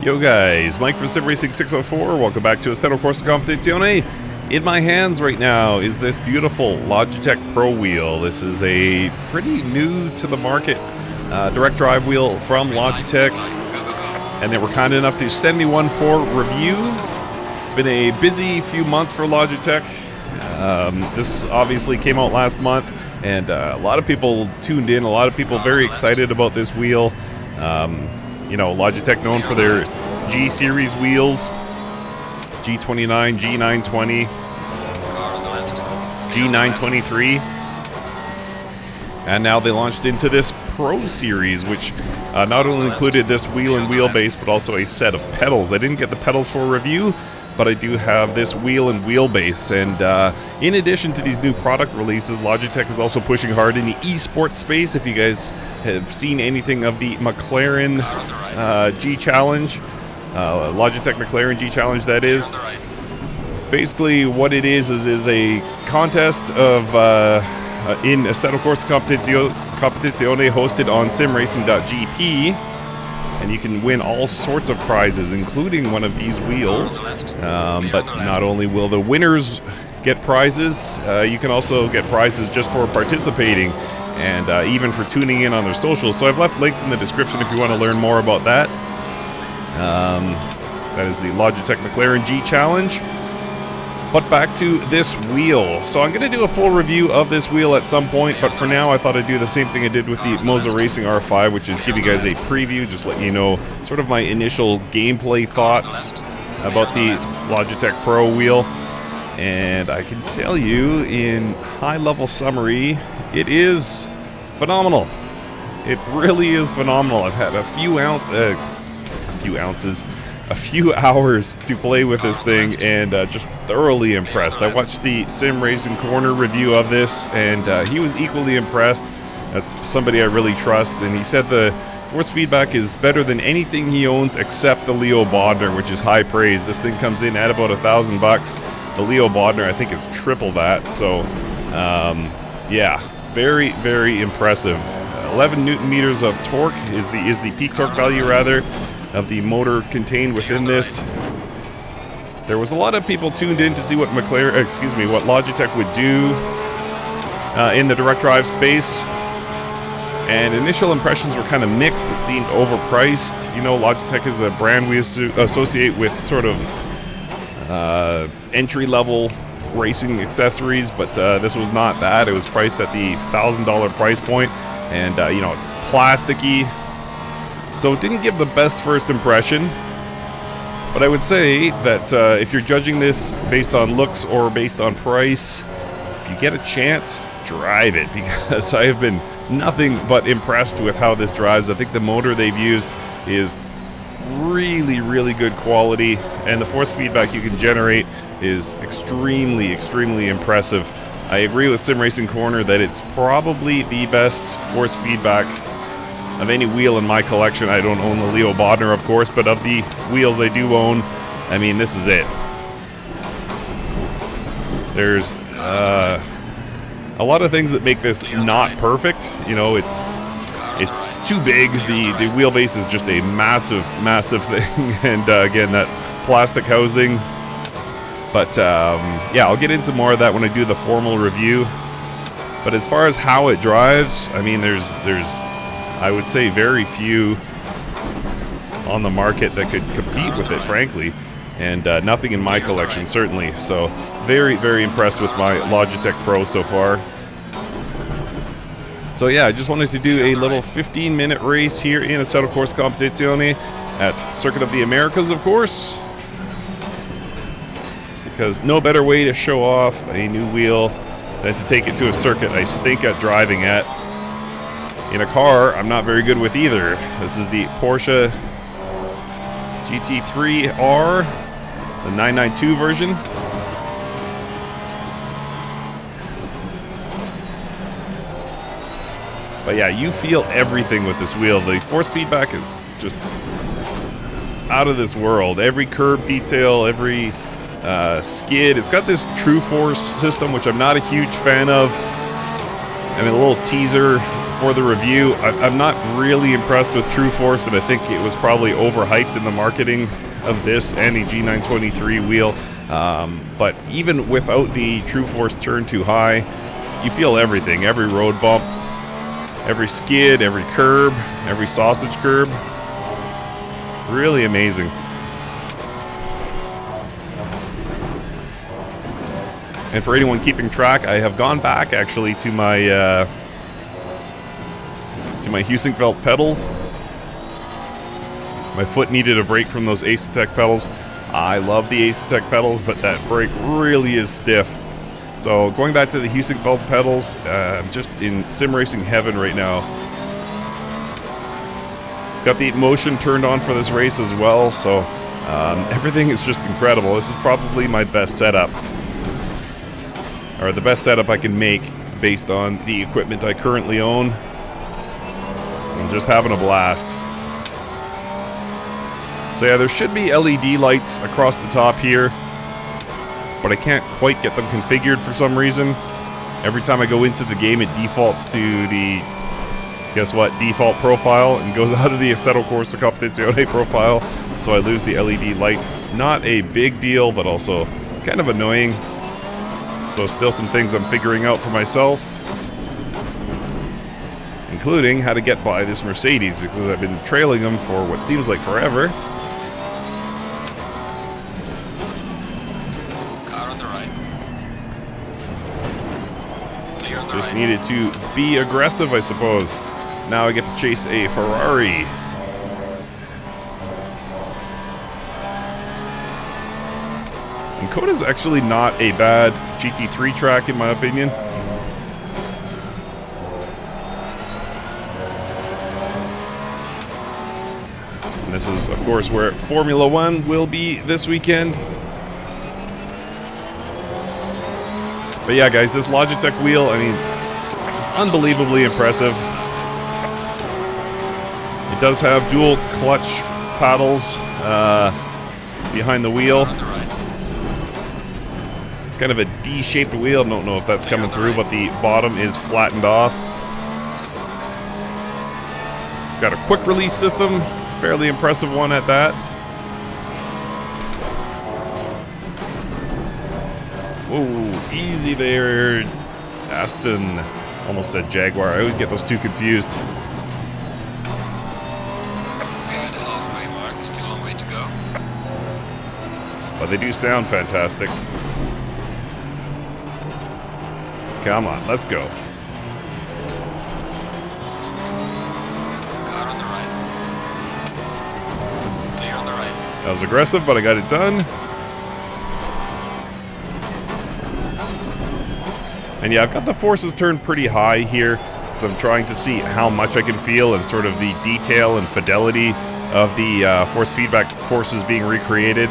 Yo guys, Mike from Sim Racing 604. Welcome back to Assetto Corsa Competizione. In my hands right now is this beautiful Logitech PRO Wheel. This is a pretty new to the market direct drive wheel from Logitech, and they were kind enough to send me one for review. It's been a busy few months for Logitech. This obviously came out last month, and a lot of people tuned in. A lot of people very excited about this wheel. You know, Logitech known for their G series wheels, G29, G920, G923, and now they launched into this Pro series, which not only included this wheel and wheelbase, but also a set of pedals. I didn't get the pedals for review, but I do have this wheel and wheelbase. And in addition to these new product releases, Logitech is also pushing hard in the esports space. If you guys have seen anything of the McLaren G Challenge, Logitech McLaren G Challenge, that is. Basically, what it is a contest of in Assetto Corsa Competizione hosted on simracing.gp. And you can win all sorts of prizes, including one of these wheels. But not only will the winners get prizes, you can also get prizes just for participating and even for tuning in on their socials. So I've left links in the description if you want to learn more about that. That is the Logitech McLaren G Challenge. But back to this wheel. So I'm going to do a full review of this wheel at some point, but for now I thought I'd do the same thing I did with the Moza Racing R5, which is give you guys a preview, just let you know sort of my initial gameplay thoughts about the Logitech PRO Wheel. And I can tell you in high-level summary, it is phenomenal. It really is phenomenal. I've had a few hours to play with this thing, and just thoroughly impressed. I watched the Sim Racing Corner review of this, and he was equally impressed. That's somebody I really trust, and he said the force feedback is better than anything he owns except the Leo Bodner, which is high praise. This thing comes in at about $1,000. The Leo Bodner, I think, is triple that. So, yeah, very, very impressive. 11 Newton meters of torque is the peak torque value, rather, of the motor contained within this. There was a lot of people tuned in to see what what Logitech would do in the direct drive space, and initial impressions were kind of mixed. It seemed overpriced. You know, Logitech is a brand we associate with sort of entry-level racing accessories, but this was not that. It was priced at the $1,000 price point, and you know, it's plasticky. So it didn't give the best first impression, but I would say that if you're judging this based on looks or based on price, if you get a chance, drive it, because I have been nothing but impressed with how this drives. I think the motor they've used is really, really good quality, and the force feedback you can generate is extremely, extremely impressive. I agree with Sim Racing Corner that it's probably the best force feedback of any wheel in my collection. I don't own the Leo Bodner, of course, but of the wheels I do own, I mean, this is it. There's a lot of things that make this not perfect. You know, it's too big. The wheelbase is just a massive, massive thing, and again, that plastic housing. But yeah, I'll get into more of that when I do the formal review. But as far as how it drives, I mean, there's I would say very few on the market that could compete with it, frankly, and nothing in my collection, certainly. So very, very impressed with my Logitech Pro so far. So yeah, I just wanted to do a little 15-minute race here in Assetto Corsa Competizione at Circuit of the Americas, of course, because no better way to show off a new wheel than to take it to a circuit I stink at driving at. In a car, I'm not very good with either. This is the Porsche GT3R, the 992 version. But yeah, you feel everything with this wheel. The force feedback is just out of this world. Every curb detail, every skid. It's got this true force system, which I'm not a huge fan of. And a little teaser for the review. I'm not really impressed with True Force, and I think it was probably overhyped in the marketing of this and the G923 wheel. But even without the True Force turn too high, you feel everything. Every road bump, every skid, every curb, every sausage curb. Really amazing. And for anyone keeping track, I have gone back actually to my Heusinkveld pedals. My foot needed a break from those Acetec pedals. I love the Acetec pedals, but that brake really is stiff. So going back to the Heusinkveld pedals, I'm just in sim racing heaven right now. Got the motion turned on for this race as well, so everything is just incredible. This is probably my best setup, or the best setup I can make based on the equipment I currently own. I'm just having a blast. So yeah, there should be LED lights across the top here, but I can't quite get them configured for some reason. Every time I go into the game, it defaults to the, guess what, default profile, and goes out of the Assetto Corsa Competizione profile, so I lose the LED lights. Not a big deal, but also kind of annoying. So still some things I'm figuring out for myself, including how to get by this Mercedes, because I've been trailing them for what seems like forever. Car on the right. Clear on the Just right. needed to be aggressive, I suppose. Now I get to chase a Ferrari. And COTA's actually not a bad GT3 track in my opinion. And this is, of course, where Formula One will be this weekend. But yeah, guys, this Logitech wheel, I mean, just unbelievably impressive. It does have dual clutch paddles behind the wheel. It's kind of a D-shaped wheel. Don't know if that's coming through, but the bottom is flattened off. It's got a quick release system, fairly impressive one at that. Whoa, easy there, Aston. Almost said Jaguar. I always get those two confused. Behind the halfway mark, still a long way to go. But they do sound fantastic. Come on, let's go. Car on the right. Clear on the right. That was aggressive, but I got it done. And yeah, I've got the forces turned pretty high here, because I'm trying to see how much I can feel and sort of the detail and fidelity of the force feedback forces being recreated.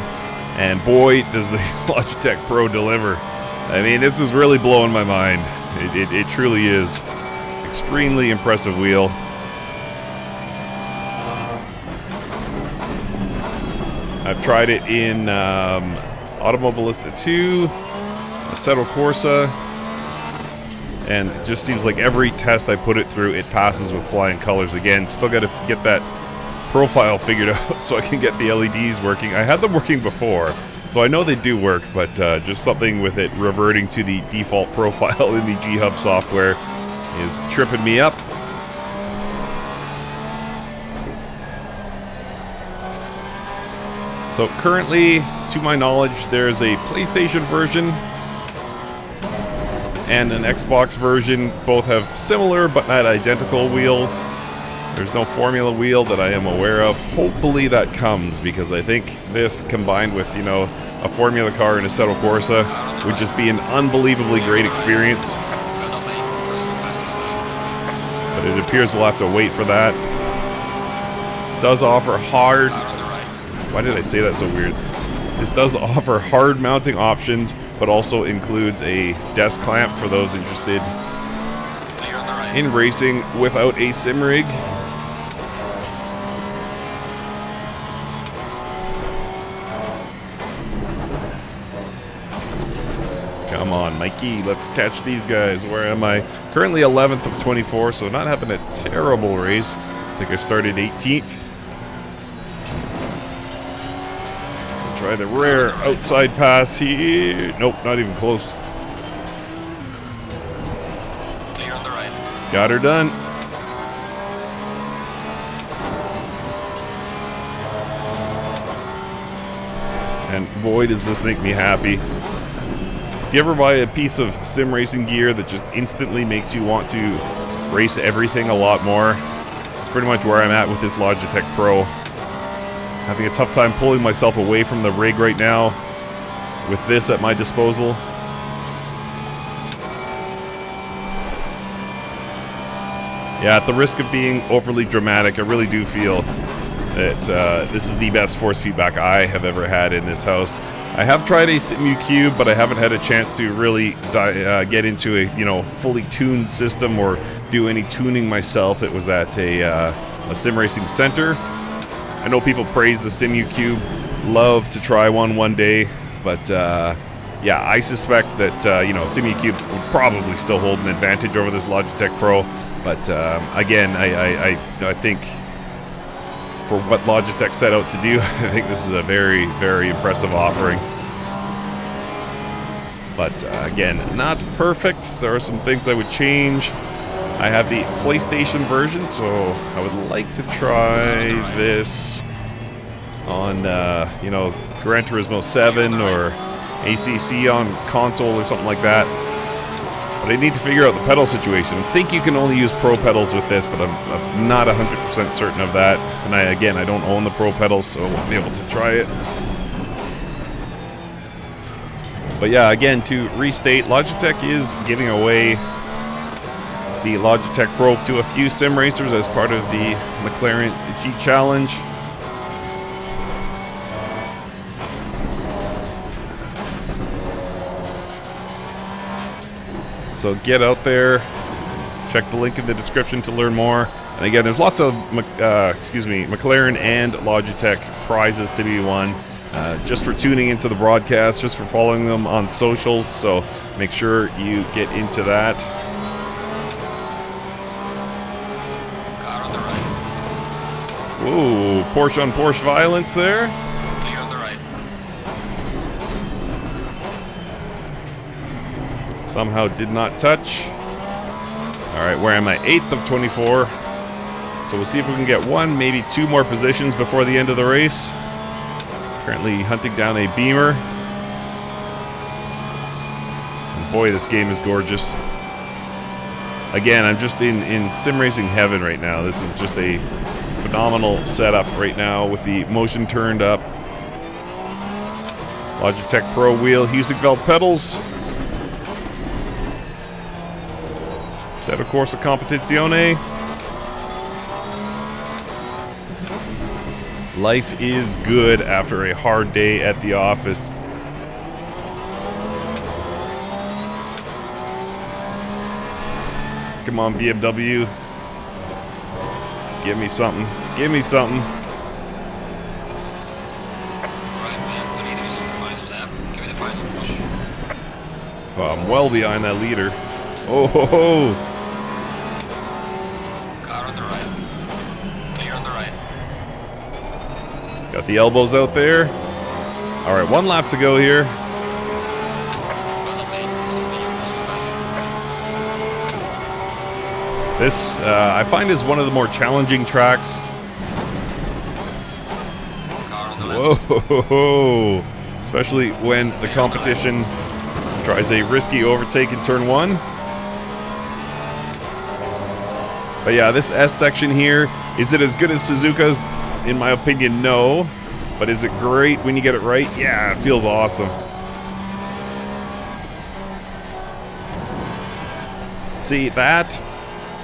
And boy, does the Logitech Pro deliver. I mean, this is really blowing my mind. It truly is. Extremely impressive wheel. I've tried it in Automobilista 2, Assetto Corsa, and it just seems like every test I put it through, it passes with flying colors again. Still got to get that profile figured out so I can get the LEDs working. I had them working before, so I know they do work, but just something with it reverting to the default profile in the G-Hub software is tripping me up. So currently, to my knowledge, there's a PlayStation version and an Xbox version. Both have similar but not identical wheels. There's no Formula wheel that I am aware of. Hopefully that comes, because I think this combined with, you know, a Formula car and a Assetto Corsa would just be an unbelievably great experience. But it appears we'll have to wait for that. This does offer hard... Why did I say that so weird? This does offer hard mounting options, but also includes a desk clamp for those interested in racing without a sim rig. Come Come on, Mikey, let's catch these guys. Where am I? Currently 11th of 24, so not having a terrible race. I think I started 18th. Try the rare outside pass here. Nope, not even close. Clear on the right. Got her done. And boy, does this make me happy. Do you ever buy a piece of sim racing gear that just instantly makes you want to race everything a lot more? It's pretty much where I'm at with this Logitech Pro. Having a tough time pulling myself away from the rig right now with this at my disposal. Yeah, at the risk of being overly dramatic, I really do feel that this is the best force feedback I have ever had in this house. I have tried a Simu Cube, but I haven't had a chance to really get into a fully tuned system or do any tuning myself. It was at a sim racing center. I know people praise the Simu Cube, love to try one day, but yeah, I suspect that Simu Cube would probably still hold an advantage over this Logitech Pro. But again, I think for what Logitech set out to do, I think this is a very, very impressive offering. But again, not perfect. There are some things I would change. I have the PlayStation version, so I would like to try this on, Gran Turismo 7 or ACC on console or something like that. But I need to figure out the pedal situation. I think you can only use Pro pedals with this, but I'm not 100% certain of that. And I don't own the Pro pedals, so I won't be able to try it. But yeah, again, to restate, Logitech is giving away the Logitech Pro to a few sim racers as part of the McLaren G Challenge. So get out there, check the link in the description to learn more. And again, there's lots of McLaren and Logitech prizes to be won, just for tuning into the broadcast, just for following them on socials. So make sure you get into that. Car on the right. Ooh, Porsche on Porsche violence there. Clear on the right. Somehow did not touch. All right, where am I? 8th of 24. So we'll see if we can get one, maybe two more positions before the end of the race. Currently hunting down a Beamer. And boy, this game is gorgeous. Again, I'm just in sim racing heaven right now. This is just a phenomenal setup right now with the motion turned up. Logitech PRO Wheel, Husingveld pedals. Set of Corsa Competizione. Life is good after a hard day at the office. Come on, BMW. Give me something. Give me something. Right, man. What do you do is on the final lap? Give me the final push. Oh, I'm well behind that leader. Oh ho ho! Car on the right. Clear on the right. Got the elbows out there. All right, one lap to go here. Well done, mate. This has been your muscle passion. This, I find, is one of the more challenging tracks. Car on the left. Whoa! Especially when the competition tries a risky overtake in turn one. But yeah, this S section here, is it as good as Suzuka's? In my opinion, no. But is it great when you get it right? Yeah, it feels awesome. See, that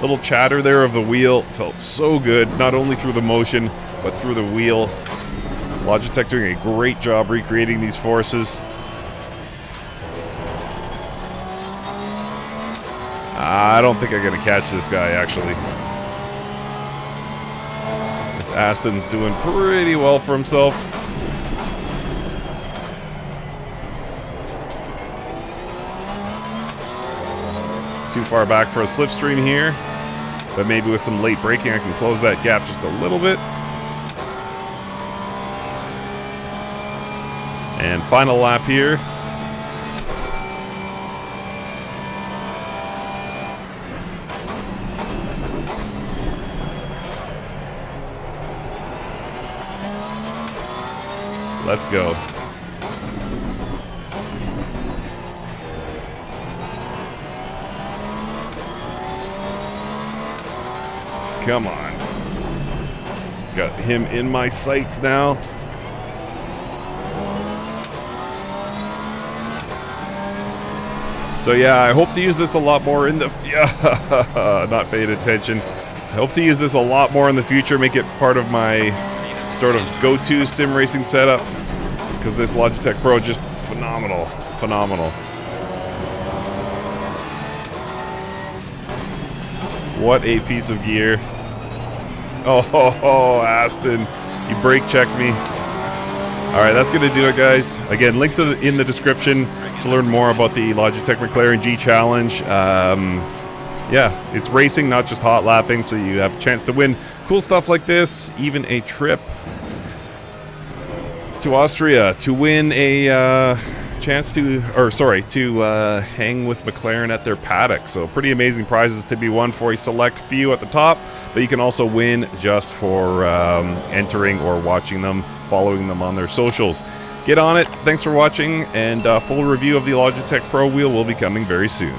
little chatter there of the wheel felt so good, not only through the motion, but through the wheel. Logitech doing a great job recreating these forces. I don't think I'm going to catch this guy, actually. This Aston's doing pretty well for himself. Too far back for a slipstream here. But maybe with some late braking, I can close that gap just a little bit. And final lap here. Let's go. Come on. Got him in my sights now. So yeah, I hope to use this a lot more in the... not paying attention. I hope to use this a lot more in the future, make it part of my sort of go-to sim racing setup, because this Logitech Pro is just phenomenal. Phenomenal. What a piece of gear. Oh, Aston, you brake checked me. Alright, that's going to do it, guys. Again, links in the description to learn more about the Logitech McLaren G Challenge. Yeah, it's racing, not just hot lapping, so you have a chance to win cool stuff like this, even a trip to Austria to win a chance to, hang with McLaren at their paddock. So pretty amazing prizes to be won for a select few at the top, but you can also win just for entering or watching them, following them on their socials. Get on it. Thanks for watching, and a full review of the Logitech Pro Wheel will be coming very soon.